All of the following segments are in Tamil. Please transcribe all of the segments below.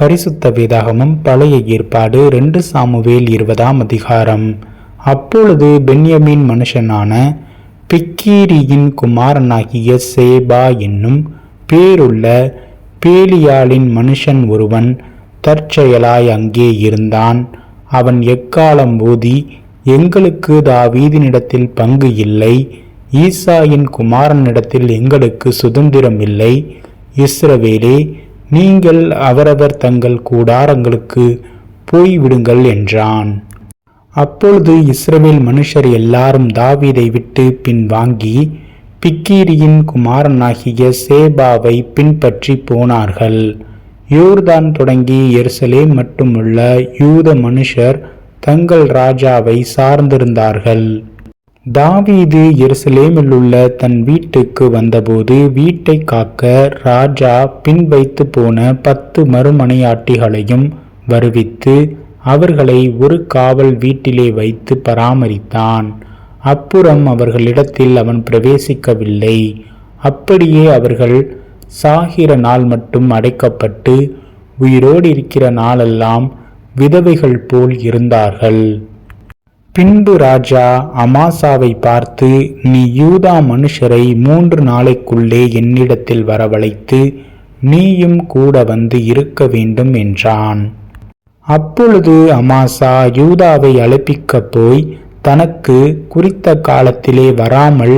பரிசுத்த வேதாகமம் பழைய ஏற்பாடு 2 சாமுவேல் 20ஆம் அதிகாரம். அப்பொழுது பென்யமீன் மனுஷனான பிக்கீரியின் குமாரனாகிய சேபா என்னும் பேருள்ள பேலியாளின் மனுஷன் ஒருவன் தற்செயலாய் அங்கே இருந்தான். அவன் எக்காலம் ஊதி, எங்களுக்கு தாவீதினிடத்தில் பங்கு இல்லை, ஈசாயின் குமாரனிடத்தில் எங்களுக்கு சுதந்திரம் இல்லை. இஸ்ரவேலே, நீங்கள் அவரவர் தங்கள் கூடாரங்களுக்கு போய்விடுங்கள் என்றான். அப்பொழுது இஸ்ரவேல் மனுஷர் எல்லாரும் தாவீதை விட்டு பின்வாங்கி பிக்கீரியின் குமாரனாகிய சேபாவை பின்பற்றி போனார்கள். யோர்தான் தொடங்கி எருசலேம் மட்டுமுள்ள யூத மனுஷர் தங்கள் ராஜாவை சார்ந்திருந்தார்கள். தாவீது எருசலேமில் உள்ள தன் வீட்டுக்கு வந்தபோது வீட்டை காக்க ராஜா பின் வைத்து போன 10 மறுமனையாட்டிகளையும் வருவித்து அவர்களை ஒரு காவல் வீட்டிலே வைத்து பராமரித்தான். அப்புறம் அவர்களிடத்தில் அவன் பிரவேசிக்கவில்லை. அப்படியே அவர்கள் சாகிற நாள் மட்டும் அடைக்கப்பட்டு உயிரோடு இருக்கிற நாளெல்லாம் விதவைகள் போல் இருந்தார்கள். பின்பு ராஜா அமாசாவை பார்த்து, நீ யூதா மனுஷரை 3 நாளைக்குள்ளே என்னிடத்தில் வரவழைத்து நீயும் கூட வந்து இருக்க வேண்டும் என்றான். அப்பொழுது அமாசா யூதாவை அழைப்பிக்க போய் தனக்கு குறித்த காலத்திலே வராமல்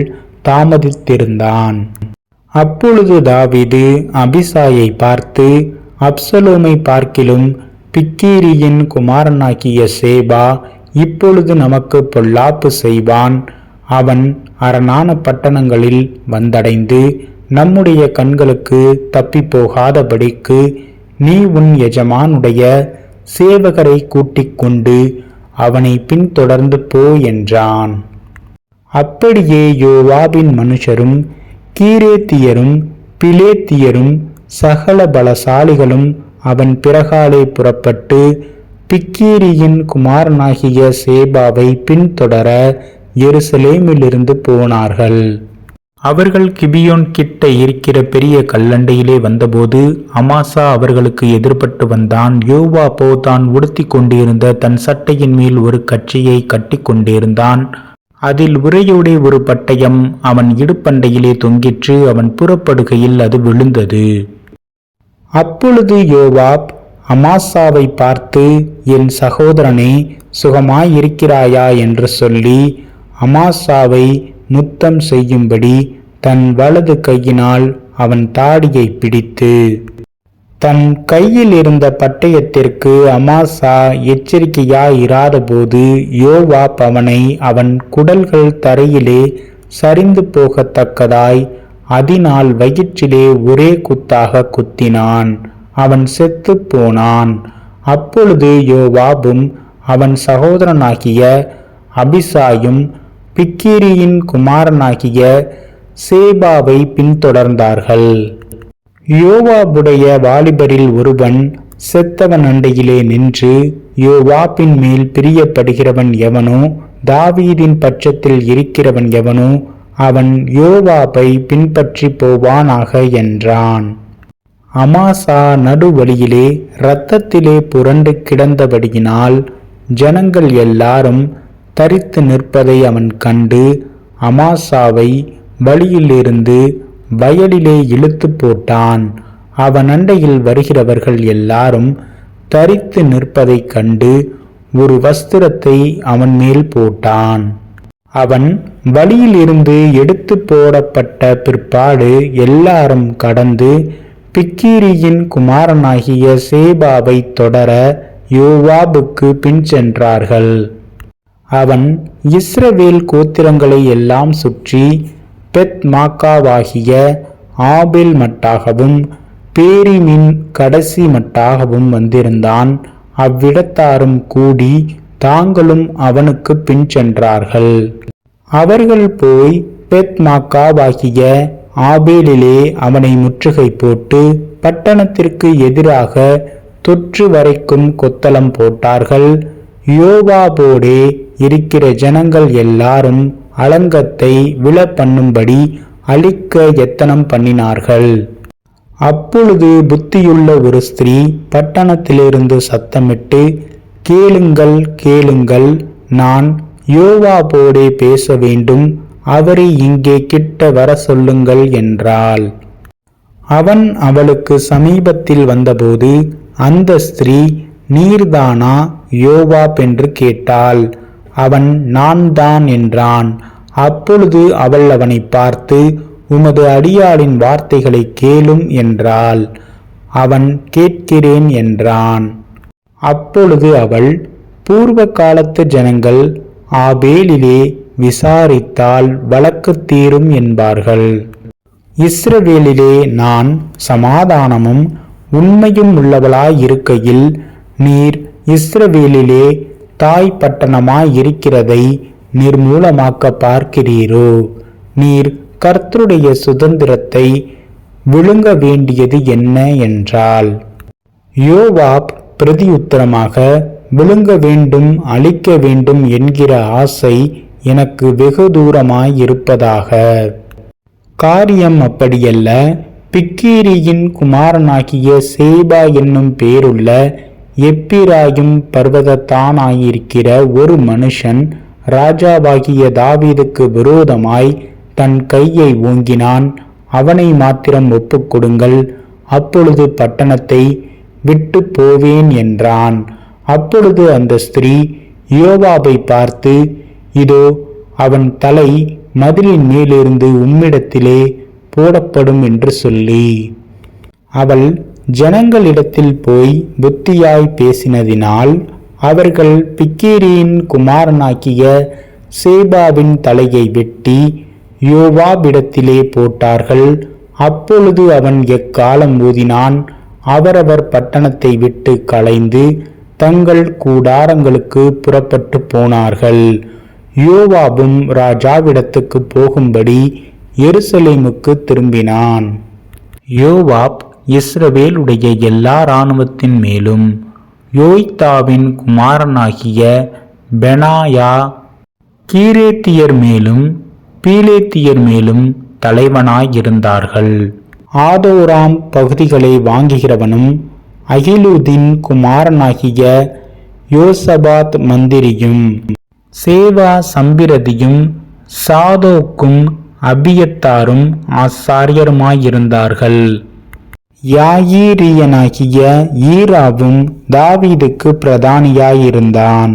தாமதித்திருந்தான். அப்பொழுது தாவீது அபிசாயை பார்த்து, அப்சலோமை பார்க்கிலும் பிக்கீரியின் குமாரனாகிய சேபா இப்பொழுது நமக்கு பொல்லாப்பு செய்வான். அவன் அரணான பட்டணங்களில் வந்தடைந்து நம்முடைய கண்களுக்கு தப்பி போகாதபடிக்கு நீ உன் எஜமானுடைய சேவகரை கூட்டிக் கொண்டு அவனை பின்தொடர்ந்து போ என்றான். அப்படியே யோவாபின் மனுஷரும் கீரேத்தியரும் பிலேத்தியரும் சகல பலசாலிகளும் அவன் பிறகாலே புறப்பட்டு பிக்கீரியின் குமாரனாகிய சேபாவை பின்தொடர எருசலேமிலிருந்து போனார்கள். அவர்கள் கிபியோன் கிட்ட இருக்கிற பெரிய கல்லண்டையிலே வந்தபோது அமாசா அவர்களுக்கு எதிர்பட்டு வந்தான். யோவாபோ தான் உடுத்தி கொண்டிருந்த தன் சட்டையின் மேல் ஒரு கட்சியை கட்டி கொண்டிருந்தான். அதில் உரையோடே ஒரு பட்டயம் அவன் இடுப்பண்டையிலே தொங்கிற்று. அவன் புறப்படுகையில் அது விழுந்தது. அப்பொழுது யோவாப் அமாசாவை பார்த்து, என் சகோதரனே, சுகமாயிருக்கிறாயா என்று சொல்லி அமாசாவை முத்தம் செய்யும்படி தன் வலது கையினால் அவன் தாடியை பிடித்து, தன் கையில் இருந்த பட்டயத்திற்கு அமாசா எச்சரிக்கையாயிராத போது யோவாப் அவனை அவன் குடல்கள் தரையிலே சரிந்து போகத்தக்கதாய் அதனால் வயிற்றிலே ஒரே குத்தாக குத்தினான். அவன் செத்து போனான். அப்பொழுது யோவாபும் அவன் சகோதரனாகிய அபிசாயும் பிக்கீரியின் குமாரனாகிய சேபாவை பின்தொடர்ந்தார்கள். யோவாபுடைய வாலிபரில் ஒருவன் செத்தவன் அண்டையிலே நின்று, யோவாபின் மேல் பிரியப்படுகிறவன் எவனோ, தாவீதின் பட்சத்தில் இருக்கிறவன் எவனோ, அவன் யோவாபை பின்பற்றி போவானாக என்றான். அமாசா நடுவழியிலே இரத்தத்திலே புரண்டு கிடந்தபடியினால் ஜனங்கள் எல்லாரும் தரித்து நிற்பதை அவன் கண்டு அமாசாவை வழியிலிருந்து வயலிலே இழுத்து போட்டான். அவன் அண்டையில் வருகிறவர்கள் எல்லாரும் தரித்து நிற்பதை கண்டு ஒரு வஸ்திரத்தை அவன் மேல் போட்டான். அவன் வழியிலிருந்து எடுத்து போடப்பட்ட பிற்பாடு எல்லாரும் கடந்து பிக்கீரியின் குமாரனாகிய சேபாவை தொடர யோவாபுக்கு பின் சென்றார்கள். அவன் இஸ்ரவேல் கோத்திரங்களை எல்லாம் சுற்றி பெத் மாக்காவாகிய ஆபேல் மட்டாகவும் பேரிமின் கடைசி மட்டாகவும் வந்திருந்தான். அவ்விடத்தாரும் கூடி தாங்களும் அவனுக்கு பின் சென்றார்கள். அவர்கள் போய் பெத் மாக்காவாகிய ஆபேலிலே அவனை முற்றுகை போட்டு பட்டணத்திற்கு எதிராக தொற்று வரைக்கும் கொத்தளம் போட்டார்கள். யோவாபோடே இருக்கிற ஜனங்கள் எல்லாரும் அலங்கத்தை விழ பண்ணும்படி அழிக்க எத்தனம் பண்ணினார்கள். அப்பொழுது புத்தியுள்ள ஒரு ஸ்திரீ பட்டணத்திலிருந்து சத்தமிட்டு, கேளுங்கள் கேளுங்கள், நான் யோவாபோடே பேச வேண்டும், அவரை இங்கே கிட்ட வர சொல்லுங்கள் என்றாள். அவன் அவளுக்கு சமீபத்தில் வந்தபோது அந்த ஸ்திரீ, நீர்தானா யோவாப் என்று கேட்டாள். அவன், நான் தான் என்றான். அப்பொழுது அவள் அவனை பார்த்து, உமது அடியாளின் வார்த்தைகளை கேளும் என்றாள். அவன், கேட்கிறேன் என்றான். அப்பொழுது அவள், பூர்வ காலத்து ஜனங்கள் ஆபேலிலே விசாரித்தால் வழக்கு தீரும் என்பார்கள். இஸ்ரவேலிலே நான் சமாதானமும் உண்மையும் உள்ளவளாயிருக்கையில், நீர் இஸ்ரவேலிலே தாய் பட்டணமாயிருக்கிறதை நிர்மூலமாக்க பார்க்கிறீரோ? நீர் கர்த்தருடைய சுதந்திரத்தை விழுங்க வேண்டியது என்ன என்றாள். யோவாப் பிரதியுத்தரமாக, விழுங்க வேண்டும், அழிக்க வேண்டும் என்கிற ஆசை எனக்கு வெகு தூரமாயிருப்பதாக. காரியம் அப்படியல்ல. பிக்கீரியின் குமாரனாகிய சேபா என்னும் பேருள்ள எப்பிராயிம் பர்வதத்தானாயிருக்கிற ஒரு மனுஷன் ராஜாவாகிய தாவீதுக்கு விரோதமாய் தன் கையை ஓங்கினான். அவனை மாத்திரம் ஒப்புக்கொடுங்கள், அப்பொழுது பட்டணத்தை விட்டு போவேன் என்றான். அப்பொழுது அந்த ஸ்திரீ யோவாபை பார்த்து, இதோ அவன் தலை மதிலின் மேலிருந்து உம்மிடத்திலே போடப்படும் என்று சொல்லி, அவள் ஜனங்களிடத்தில் போய் புத்தியாய் பேசினதினால் அவர்கள் பிக்கீரியின் குமாரனாகிய சேபாவின் தலையை வெட்டி யோவாபிடத்திலே போட்டார்கள். அப்பொழுது அவன் எக்காலம் ஊதினான். அவரவர் பட்டணத்தை விட்டு கலைந்து தங்கள் கூடாரங்களுக்கு புறப்பட்டு போனார்கள். யோவாபும் ராஜாவிடத்துக்கு போகும்படி எருசலேமுக்கு திரும்பினான். யோவாப் இஸ்ரவேலுடைய எல்லா இராணுவத்தின் மேலும் யோய்தாவின் குமாரனாகிய பெனாயா கீரேத்தியர் மேலும் பீலேத்தியர் மேலும் தலைவனாயிருந்தார்கள். ஆதோராம் பகுதிகளை வாங்குகிறவனும் அகிலூதின் குமாரனாகிய யோசபாத் மந்திரியும் சேவா சம்பிரதியும் சாதோக்கும் அபியத்தாரும் ஆசாரியருமாயிருந்தார்கள். யாயீரியனாகிய ஈராவும் தாவீதுக்கு பிரதானியாயிருந்தான்.